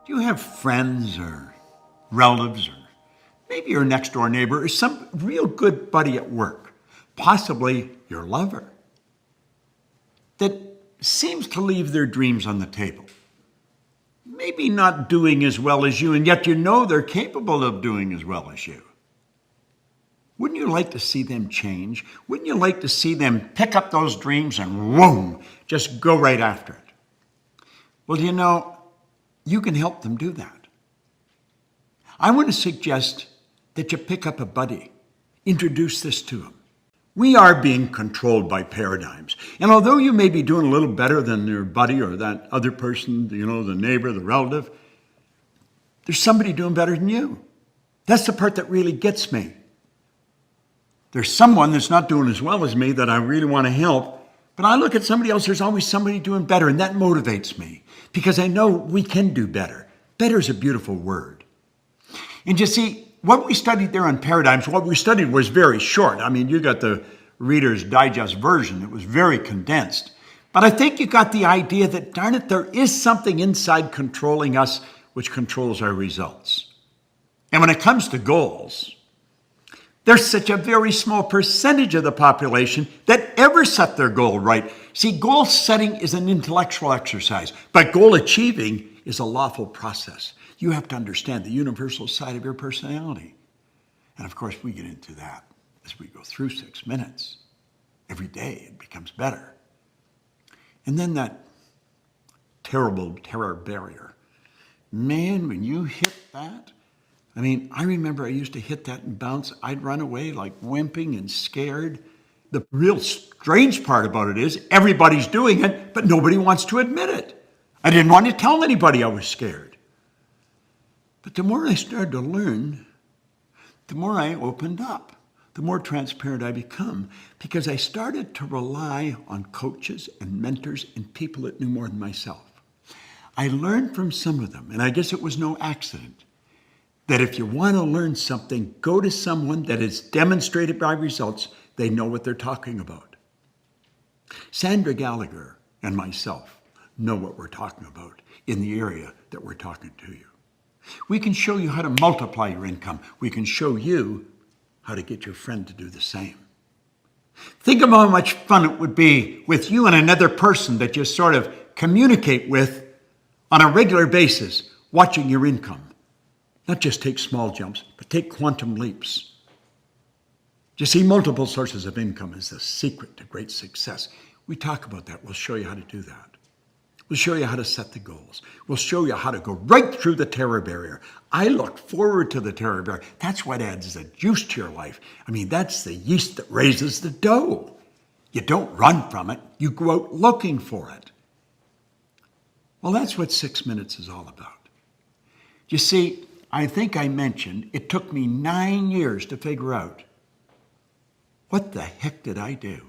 Do you have friends or relatives or maybe your next door neighbor or some real good buddy at work, possibly your lover, that seems to leave their dreams on the table? Maybe not doing as well as you, and yet you know they're capable of doing as well as you. Wouldn't you like to see them change? Wouldn't you like to see them pick up those dreams and whoom, just go right after it? Well, you know, you can help them do that. I want to suggest that you pick up a buddy, introduce this to them. We are being controlled by paradigms. And although you may be doing a little better than your buddy or that other person, you know, the neighbor, the relative, there's somebody doing better than you. That's the part that really gets me. There's someone that's not doing as well as me that I really want to help, but I look at somebody else, there's always somebody doing better, and that motivates me because I know we can do better. Better is a beautiful word. And you see, what we studied there on paradigms, what we studied was very short. I mean, you got the Reader's Digest version. It was very condensed. But I think you got the idea that, darn it, there is something inside controlling us which controls our results. And when it comes to goals, there's such a very small percentage of the population that ever set their goal right. See, goal setting is an intellectual exercise, but goal achieving is a lawful process. You have to understand the universal side of your personality. And of course, we get into that as we go through 6 minutes. Every day it becomes better. And then that terrible terror barrier. Man, when you hit that, I mean, I remember I used to hit that and bounce. I'd run away like wimping and scared. The real strange part about it is everybody's doing it, but nobody wants to admit it. I didn't want to tell anybody I was scared. But the more I started to learn, the more I opened up, the more transparent I become, because I started to rely on coaches and mentors and people that knew more than myself. I learned from some of them, and I guess it was no accident, that if you want to learn something, go to someone that is demonstrated by results, they know what they're talking about. Sandra Gallagher and myself know what we're talking about in the area that we're talking to you. We can show you how to multiply your income. We can show you how to get your friend to do the same. Think of how much fun it would be with you and another person that you sort of communicate with on a regular basis, watching your income. Not just take small jumps, but take quantum leaps. You see, multiple sources of income is the secret to great success. We talk about that. We'll show you how to do that. We'll show you how to set the goals. We'll show you how to go right through the terror barrier. I look forward to the terror barrier. That's what adds the juice to your life. I mean, that's the yeast that raises the dough. You don't run from it. You go out looking for it. Well, that's what 6 minutes is all about. You see, I think I mentioned it took me 9 years to figure out what the heck did I do?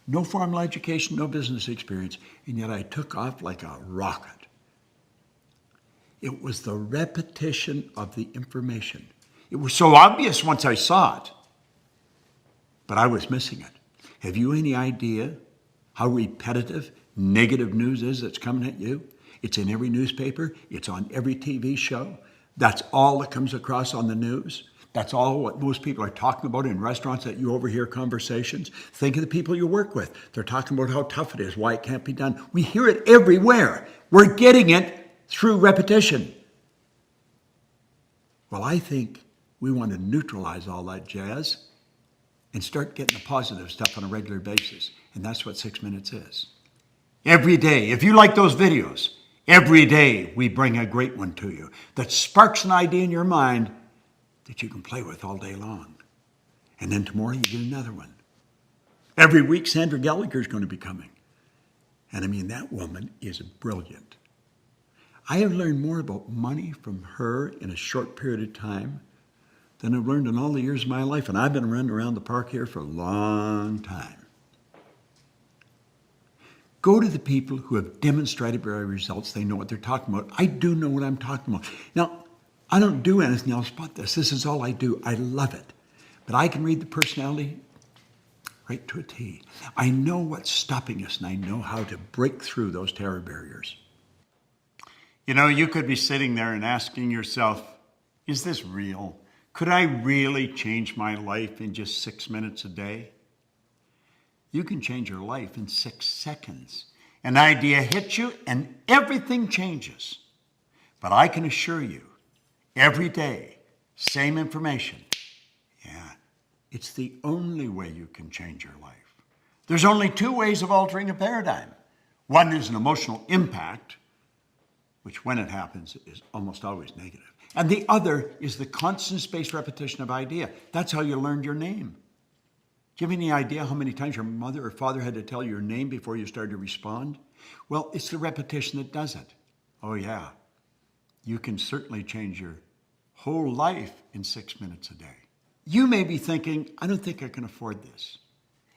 No formal education, no business experience, and yet I took off like a rocket. It was the repetition of the information. It was so obvious once I saw it, but I was missing it. Have you any idea how repetitive negative news is that's coming at you? It's in every newspaper. It's on every TV show. That's all that comes across on the news. That's all what most people are talking about in restaurants that you overhear conversations. Think of the people you work with. They're talking about how tough it is, why it can't be done. We hear it everywhere. We're getting it through repetition. Well, I think we want to neutralize all that jazz and start getting the positive stuff on a regular basis. And that's what 6 minutes is. Every day, if you like those videos, every day we bring a great one to you that sparks an idea in your mind that you can play with all day long. And then tomorrow you get another one. Every week, Sandra Gallagher is going to be coming. And I mean, that woman is brilliant. I have learned more about money from her in a short period of time than I've learned in all the years of my life. And I've been running around the park here for a long time. Go to the people who have demonstrated by results. They know what they're talking about. I do know what I'm talking about. Now, I don't do anything else but this. This is all I do. I love it. But I can read the personality right to a T. I know what's stopping us, and I know how to break through those terror barriers. You know, you could be sitting there and asking yourself, is this real? Could I really change my life in just 6 minutes a day? You can change your life in 6 seconds. An idea hits you and everything changes. But I can assure you, every day, same information. Yeah, it's the only way you can change your life. There's only 2 ways of altering a paradigm. One is an emotional impact, which when it happens is almost always negative. And the other is the constant spaced repetition of idea. That's how you learned your name. Do you have any idea how many times your mother or father had to tell you your name before you started to respond? Well, it's the repetition that does it. Oh yeah, you can certainly change your whole life in 6 minutes a day. You may be thinking, I don't think I can afford this.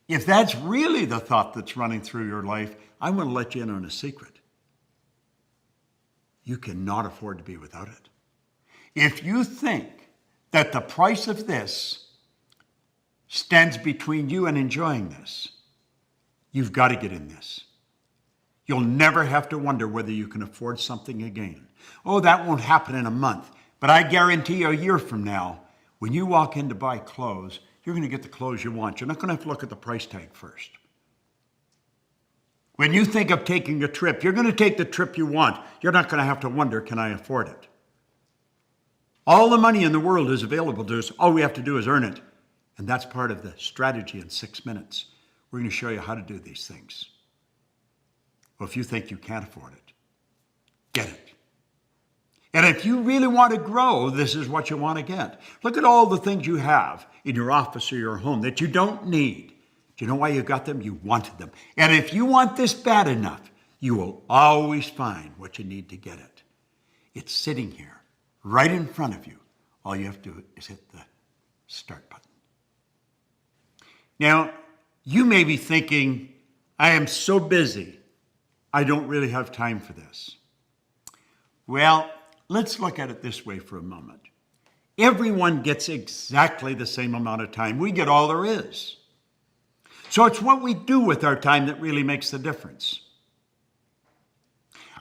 If that's really the thought that's running through your life, I want to let you in on a secret. You cannot afford to be without it. If you think that the price of this stands between you and enjoying this, you've got to get in this. You'll never have to wonder whether you can afford something again. Oh, that won't happen in a month, but I guarantee you a year from now, when you walk in to buy clothes, you're going to get the clothes you want. You're not going to have to look at the price tag first. When you think of taking a trip, you're going to take the trip you want. You're not going to have to wonder, can I afford it? All the money in the world is available to us. All we have to do is earn it. And that's part of the strategy in 6 minutes. We're going to show you how to do these things. Well, if you think you can't afford it, get it. And if you really want to grow, this is what you want to get. Look at all the things you have in your office or your home that you don't need. Do you know why you got them? You wanted them. And if you want this bad enough, you will always find what you need to get it. It's sitting here, right in front of you. All you have to do is hit the start button. Now, you may be thinking, I am so busy, I don't really have time for this. Well, let's look at it this way for a moment. Everyone gets exactly the same amount of time. We get all there is. So it's what we do with our time that really makes the difference.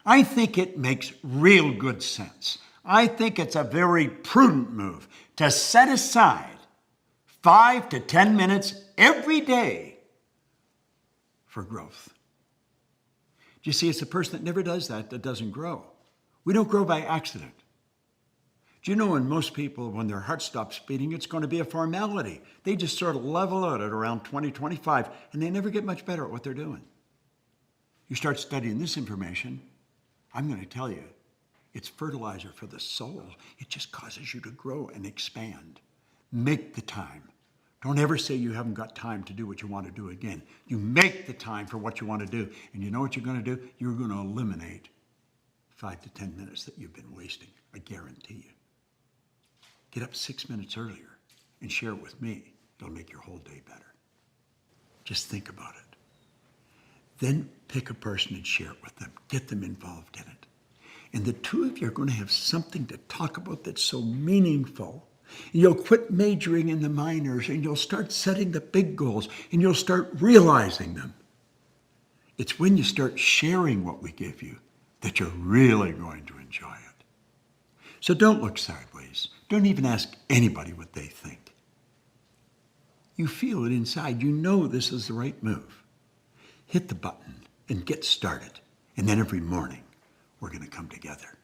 I think it makes real good sense. I think it's a very prudent move to set aside 5 to 10 minutes every day for growth. Do you see, it's the person that never does that doesn't grow. We don't grow by accident. Do you know when most people, when their heart stops beating, it's going to be a formality. They just sort of level out at around 20, 25, and they never get much better at what they're doing. You start studying this information, I'm going to tell you, it's fertilizer for the soul. It just causes you to grow and expand. Make the time. Don't ever say you haven't got time to do what you want to do again. You make the time for what you want to do. And you know what you're going to do? You're going to eliminate 5 to 10 minutes that you've been wasting. I guarantee you. Get up 6 minutes earlier and share it with me. It'll make your whole day better. Just think about it. Then pick a person and share it with them. Get them involved in it. And the two of you are going to have something to talk about that's so meaningful. And you'll quit majoring in the minors and you'll start setting the big goals and you'll start realizing them. It's when you start sharing what we give you that you're really going to enjoy it. So don't look sideways. Don't even ask anybody what they think. You feel it inside. You know this is the right move. Hit the button and get started. And then every morning, we're going to come together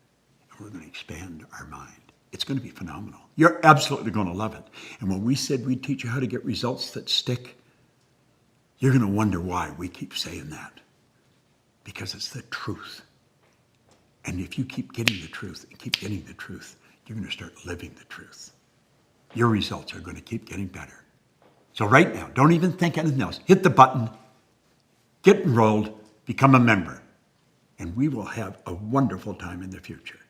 and we're going to expand our mind. It's going to be phenomenal. You're absolutely going to love it. And when we said we'd teach you how to get results that stick, you're going to wonder why we keep saying that. Because it's the truth. And if you keep getting the truth and keep getting the truth, you're going to start living the truth. Your results are going to keep getting better. So right now, don't even think anything else. Hit the button, get enrolled, become a member, and we will have a wonderful time in the future.